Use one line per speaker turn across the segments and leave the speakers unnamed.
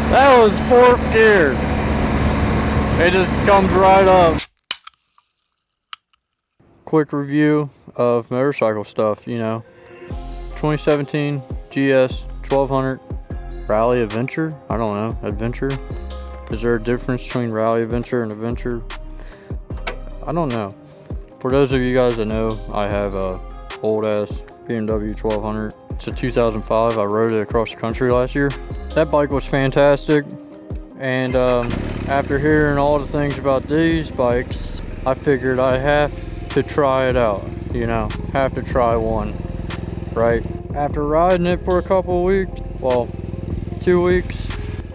That was 4th gear. It just comes right up. Quick review of motorcycle stuff, you know. 2017 GS 1200 Rally Adventure. I don't know, Adventure. Is there a difference between Rally Adventure and Adventure? I don't know. For those of you guys that know, I have a old ass BMW 1200. It's a 2005. I rode it across the country last year. That bike was fantastic. And after hearing all the things about these bikes, I figured I have to try it out. You know, have to try one, right? After riding it for a couple of weeks, well, 2 weeks,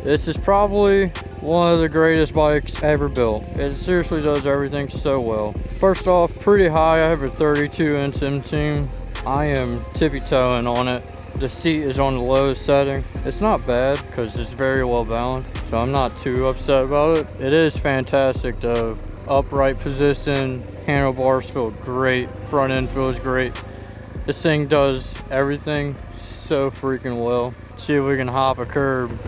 this is probably one of the greatest bikes ever built. It seriously does everything so well. First off, pretty high. I have a 32-inch M-Team. I am tippy-toeing on it. The seat is on the lowest setting. It's not bad because it's very well balanced, so I'm not too upset about it. It is fantastic though. Upright position, handlebars feel great, front end feels great. This thing does everything so freaking well. Let's see if we can hop a curb.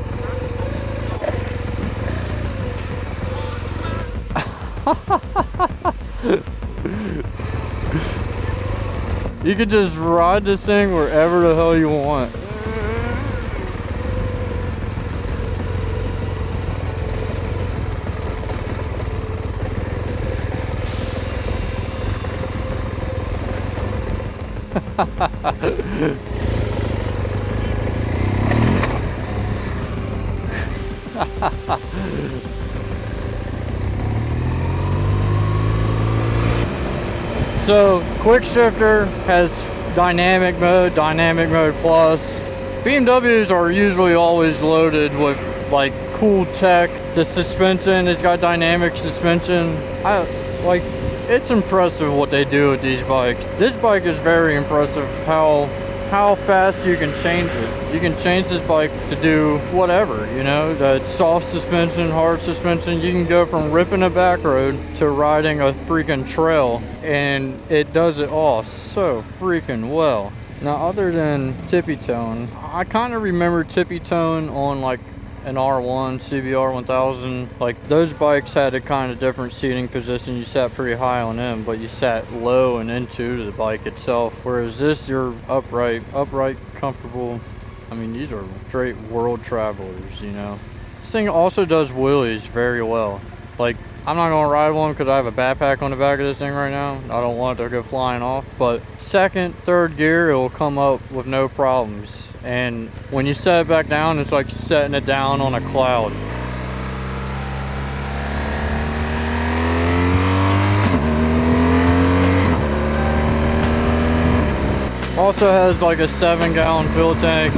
You can just ride this thing wherever the hell you want. So quick shifter has dynamic mode plus. BMWs are usually always loaded with like cool tech. The suspension has got dynamic suspension. It's impressive what they do with these bikes. This bike is very impressive how fast you can change it. You can change this bike to do whatever, you know, that soft suspension, hard suspension. You can go from ripping a back road to riding a freaking trail, and it does it all so freaking well. Now, other than tippy tone, I kind of remember tippy tone on like an R1, CBR 1000. Like those bikes had a kind of different seating position. You sat pretty high on them, but you sat low and into the bike itself. Whereas this, you're upright, comfortable. I mean, these are straight world travelers, you know. This thing also does wheelies very well. Like, I'm not gonna ride one because I have a backpack on the back of this thing right now. I don't want it to go flying off, but second, third gear, it will come up with no problems. And when you set it back down, it's like setting it down on a cloud. Also has like a 7-gallon fuel tank.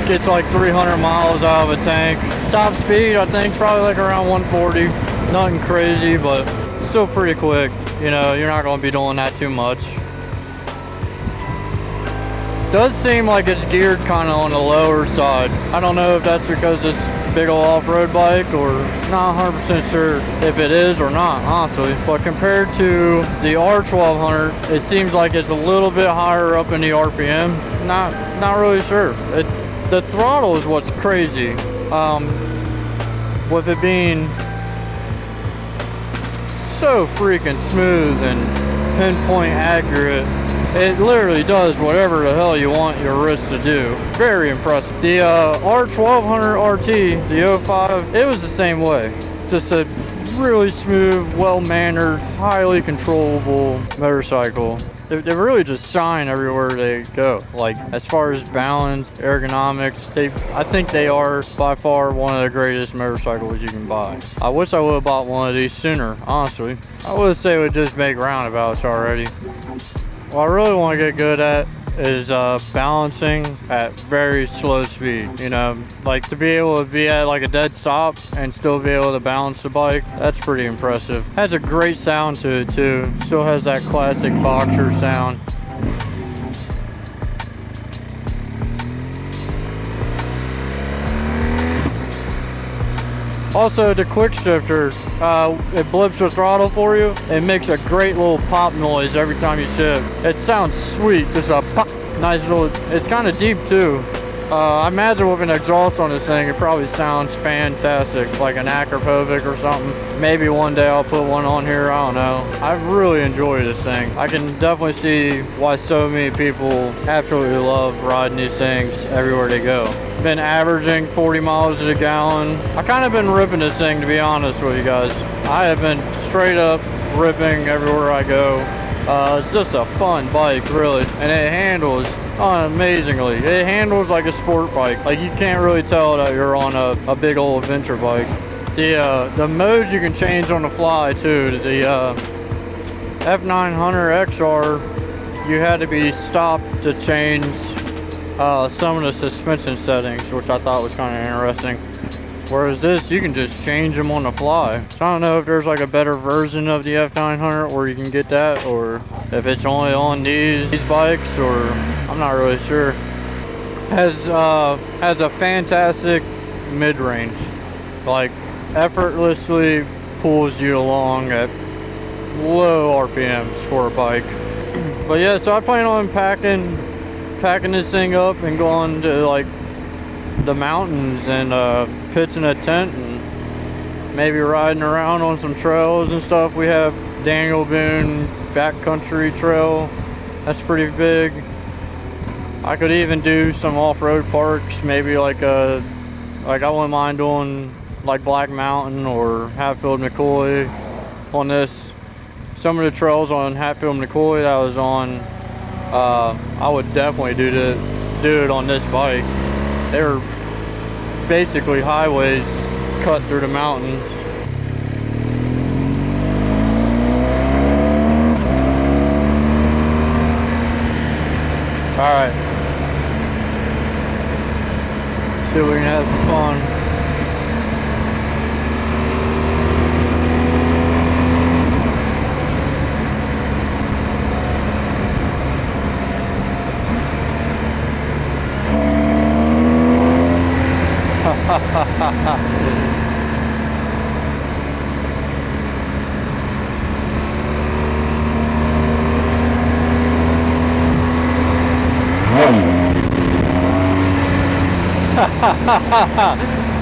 Gets like 300 miles out of a tank. Top speed, I think, is probably like around 140. Nothing crazy, but still pretty quick. You know, you're not gonna be doing that too much. Does seem like it's geared kind of on the lower side. I don't know if that's because it's a big old off-road bike, or not 100% sure if it is or not, honestly. But compared to the R1200, it seems like it's a little bit higher up in the RPM. Not really sure. The throttle is what's crazy. With it being so freaking smooth and pinpoint accurate. It literally does whatever the hell you want your wrist to do. Very impressive. The R1200 RT, the 05, it was the same way. Just a really smooth, well-mannered, highly controllable motorcycle. They really just shine everywhere they go. Like, as far as balance, ergonomics, I think they are by far one of the greatest motorcycles you can buy. I wish I would have bought one of these sooner, honestly. I would say it would just make roundabouts already. What I really want to get good at is balancing at very slow speed. You know, like to be able to be at like a dead stop and still be able to balance the bike, that's pretty impressive. Has a great sound to it too. Still has that classic boxer sound. Also, the quick shifter, it blips the throttle for you. It makes a great little pop noise every time you shift. It sounds sweet, just a pop Nice little, it's kind of deep too. I imagine with an exhaust on this thing, it probably sounds fantastic, like an Akrapovic or something. Maybe one day I'll put one on here, I don't know. I really enjoy this thing. I can definitely see why so many people absolutely love riding these things everywhere they go. Been averaging 40 miles to the gallon. I kind of been ripping this thing, to be honest with you guys. I have been straight up ripping everywhere I go. It's just a fun bike, really, and it handles amazingly. It handles like a sport bike. Like, you can't really tell that you're on a big old adventure bike. The modes you can change on the fly too. The F900 XR, you had to be stopped to change some of the suspension settings, which I thought was kind of interesting. Whereas this, you can just change them on the fly. So I don't know if there's like a better version of the F900 where you can get that, or if it's only on these bikes, or I'm not really sure. Has a fantastic mid-range. Like, effortlessly pulls you along at low RPMs for a bike. But yeah, so I plan on packing this thing up and going to like the mountains and pitching a tent and maybe riding around on some trails and stuff. We have Daniel Boone Backcountry Trail. That's pretty big. I could even do some off-road parks, maybe like I wouldn't mind doing like Black Mountain or Hatfield McCoy on this. Some of the trails on Hatfield McCoy that I was on, I would definitely do it on this bike. They were basically highways cut through the mountains. All right, see if we can have some fun.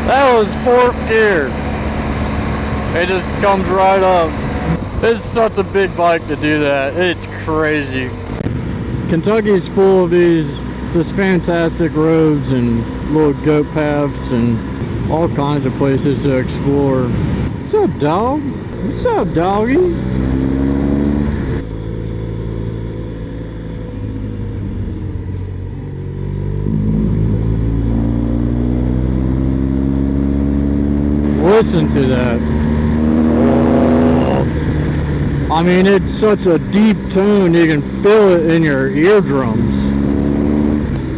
That was fourth gear. It just comes right up. It's such a big bike to do that. It's crazy. Kentucky's full of these just fantastic roads and little goat paths and all kinds of places to explore. What's up, dog? What's up, doggy? Listen to that. I mean, it's such a deep tone, you can feel it in your eardrums.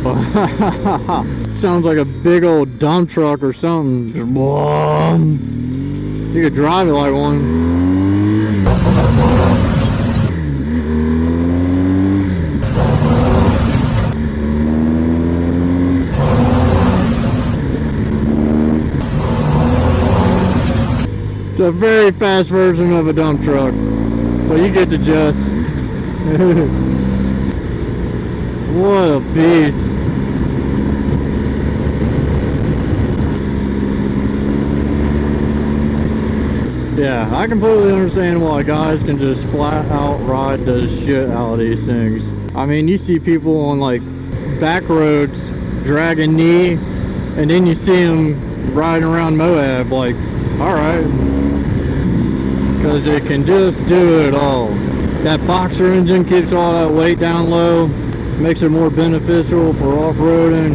It sounds like a big old dump truck or something. Just, you could drive it like one. It's a very fast version of a dump truck, but you get the gist. What a beast. Yeah, I completely understand why guys can just flat out ride the shit out of these things. I mean, you see people on like back roads dragging knee, and then you see them riding around Moab like, alright. Because it can just do it all. That boxer engine keeps all that weight down low, makes it more beneficial for off-roading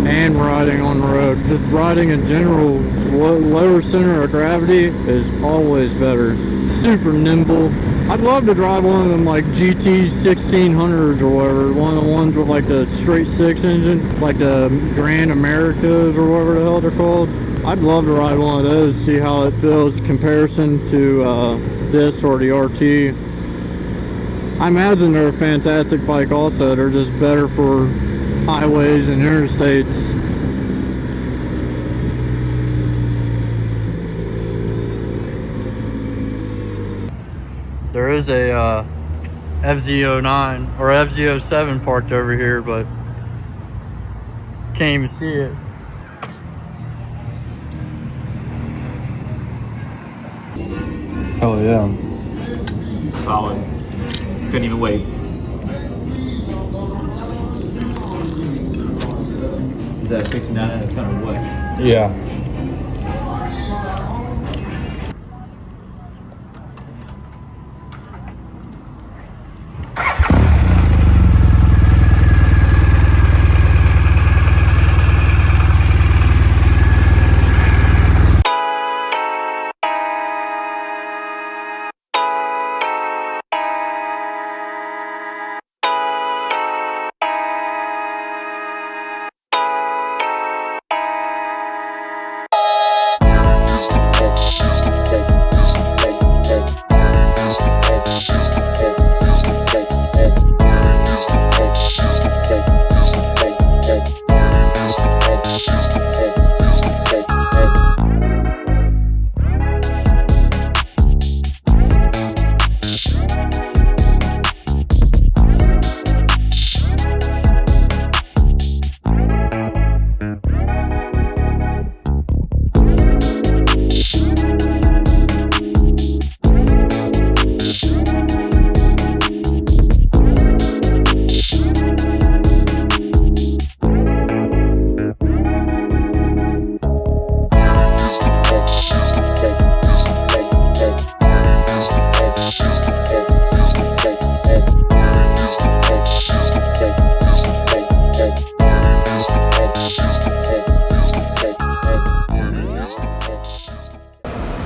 and riding on the road. Just riding in general, lower center of gravity is always better. Super nimble. I'd love to drive one of them like GT 1600s or whatever, one of the ones with like the straight six engine, like the Grand Americas or whatever the hell they're called. I'd love to ride one of those, see how it feels in comparison to this or the RT. I imagine they're a fantastic bike also. They're just better for highways and interstates. There is a FZ09 or FZ07 parked over here, but can't even see it. Oh yeah.
Solid. Couldn't even wait. Is that 69 and a ton of what?
Yeah.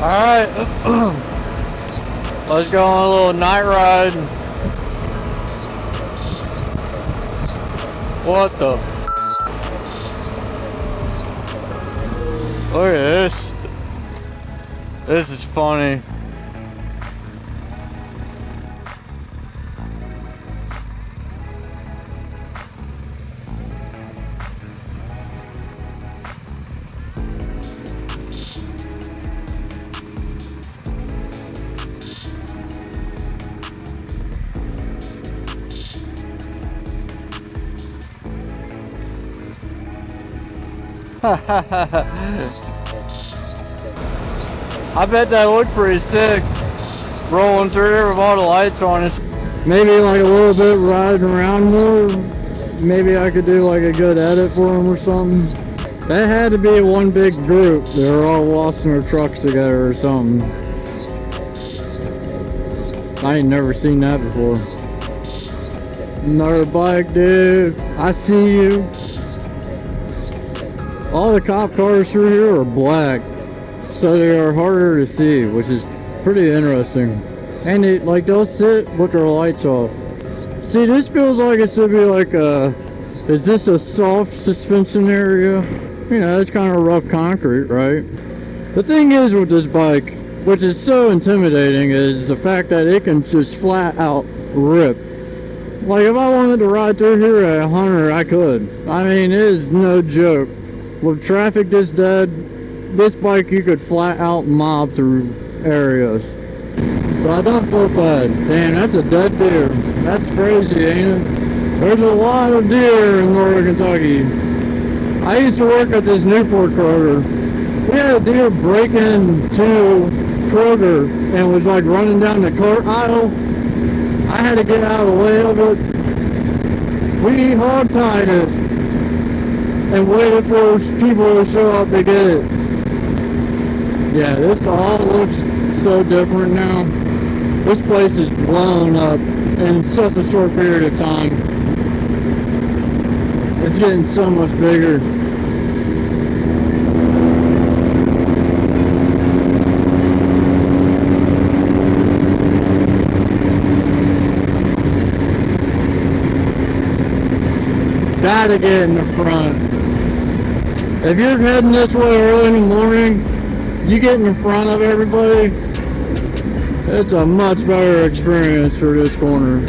Alright, let's go on a little night ride. What the? Look at this. This is funny. I bet that looked pretty sick, rolling through there with all the lights on us. Maybe like a little bit riding around more. Maybe I could do like a good edit for them or something. That had to be one big group. They were all lost in their trucks together or something. I ain't never seen that before. Another bike, dude. I see you. All the cop cars through here are black, so they are harder to see, which is pretty interesting. And they'll sit with their lights off. See, this feels like it should be like is this a soft suspension area? You know, it's kind of rough concrete, right? The thing is with this bike, which is so intimidating, is the fact that it can just flat out rip. Like if I wanted to ride through here at 100, I could. I mean, it is no joke. With traffic this dead, this bike you could flat out mob through areas. So I don't feel bad. Damn, that's a dead deer. That's crazy, ain't it? There's a lot of deer in northern Kentucky. I used to work at this Newport Kroger. We had a deer break into Kroger and was like running down the cart aisle. I had to get out of the way of it. We hog-tied it and waited for people to show up to get it. Yeah, this all looks so different now. This place is blown up in such a short period of time. It's getting so much bigger. Gotta get in the front. If you're heading this way early in the morning, you get in the front of everybody, it's a much better experience for this corner.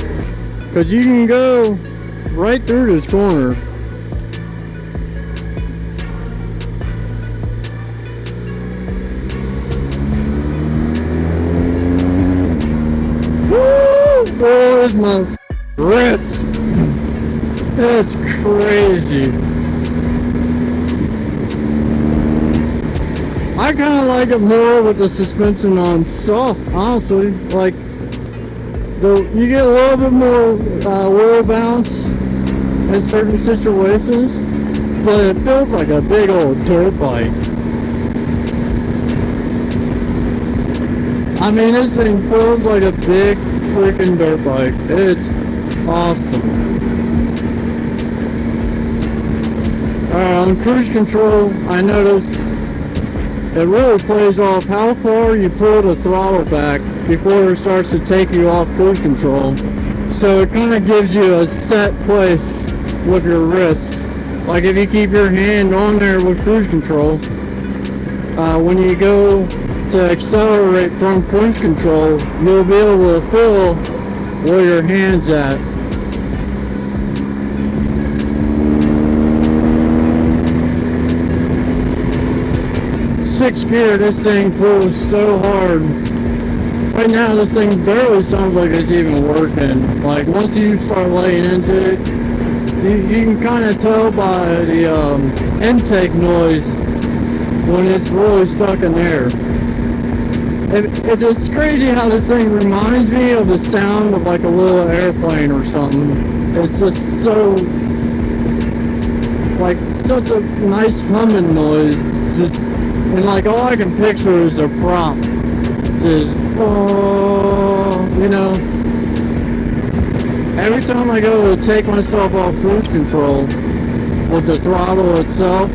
Because you can go right through this corner. Woo! Boy, is my grips. It's crazy. I kind of like it more with the suspension on soft, honestly. Like, you get a little bit more wheel bounce in certain situations, but it feels like a big old dirt bike. I mean, this thing feels like a big freaking dirt bike. It's awesome. Alright, on cruise control, I noticed it really plays off how far you pull the throttle back before it starts to take you off cruise control. So it kind of gives you a set place with your wrist. Like if you keep your hand on there with cruise control, when you go to accelerate from cruise control, you'll be able to feel where your hand's at. Sixth gear, this thing pulls so hard. Right now this thing barely sounds like it's even working. Like once you start laying into it, you can kind of tell by the intake noise when it's really stuck in there. It's crazy how this thing reminds me of the sound of like a little airplane or something. It's just so, like, such a nice humming noise. Just, and like all I can picture is a prop. Just, oh, you know. Every time I go to take myself off cruise control with the throttle itself,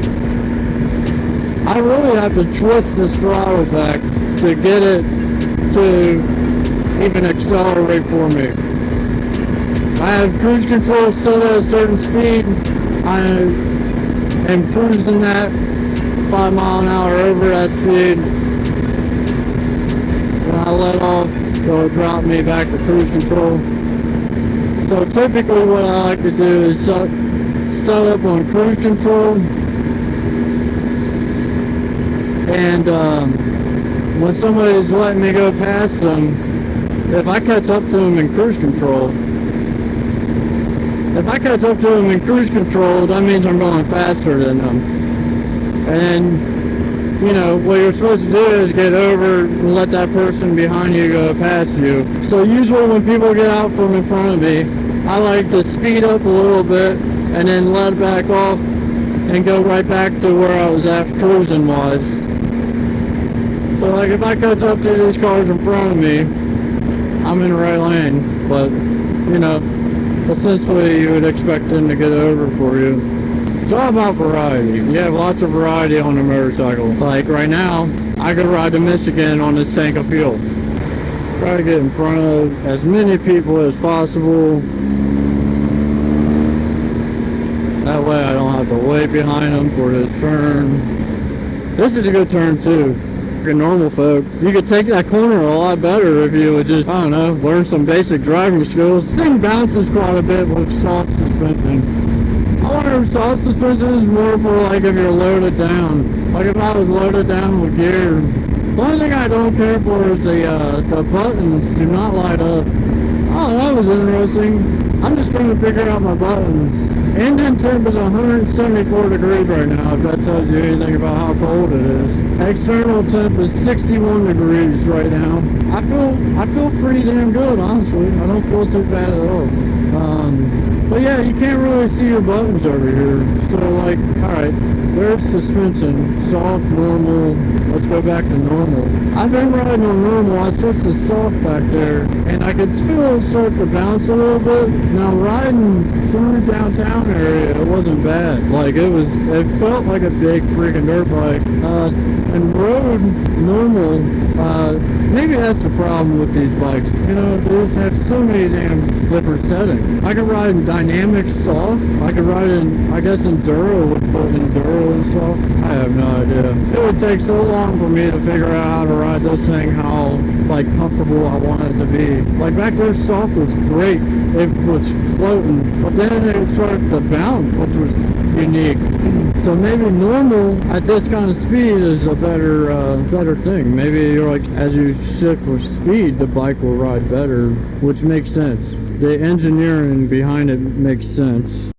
I really have to twist this throttle back to get it to even accelerate for me. I have cruise control set at a certain speed. I am cruising that 5 mile an hour over that speed. When I let off, it'll drop me back to cruise control. So typically what I like to do is set up on cruise control, and when somebody's letting me go past them, if I catch up to them in cruise control, that means I'm going faster than them. And then, you know, what you're supposed to do is get over and let that person behind you go past you. So usually when people get out from in front of me, I like to speed up a little bit and then let it back off and go right back to where I was at cruising wise. So like if I catch up to these cars in front of me, I'm in the right lane, but you know, essentially you would expect them to get over for you. It's all about variety. You have lots of variety on a motorcycle. Like right now, I could ride to Michigan on this tank of fuel. Try to get in front of as many people as possible. That way I don't have to wait behind them for this turn. This is a good turn too. For normal folk, you could take that corner a lot better if you would just, I don't know, learn some basic driving skills. This thing bounces quite a bit with soft suspension. I wonder if soft suspension is more for like if you're loaded down. Like if I was loaded down with gear. The only thing I don't care for is the buttons do not light up. Oh, that was interesting. I'm just trying to figure out my buttons. Engine temp is 174 degrees right now, if that tells you anything about how cold it is. External temp is 61 degrees right now. I feel pretty damn good, honestly. I don't feel too bad at all. But yeah, you can't really see your buttons over here. So like, alright, there's suspension, soft, normal. Let's go back to normal. I've been riding on normal. I switched to soft back there, and I could feel it start to bounce a little bit. Now riding through downtown area, it wasn't bad. Like it felt like a big freaking dirt bike. And road normal, maybe that's the problem with these bikes. You know, they just have so many damn different settings. I could ride in dynamic soft. I could ride in, I guess, enduro with both enduro and soft. I have no idea. It would take so long for me to figure out how to ride this thing, how like comfortable I want it to be. Like back there, soft was great. It was floating, but then it started to bounce, which was unique. So maybe normal at this kind of speed is a better thing. Maybe you're like, as you shift with speed, the bike will ride better, which makes sense. the engineering behind it makes sense.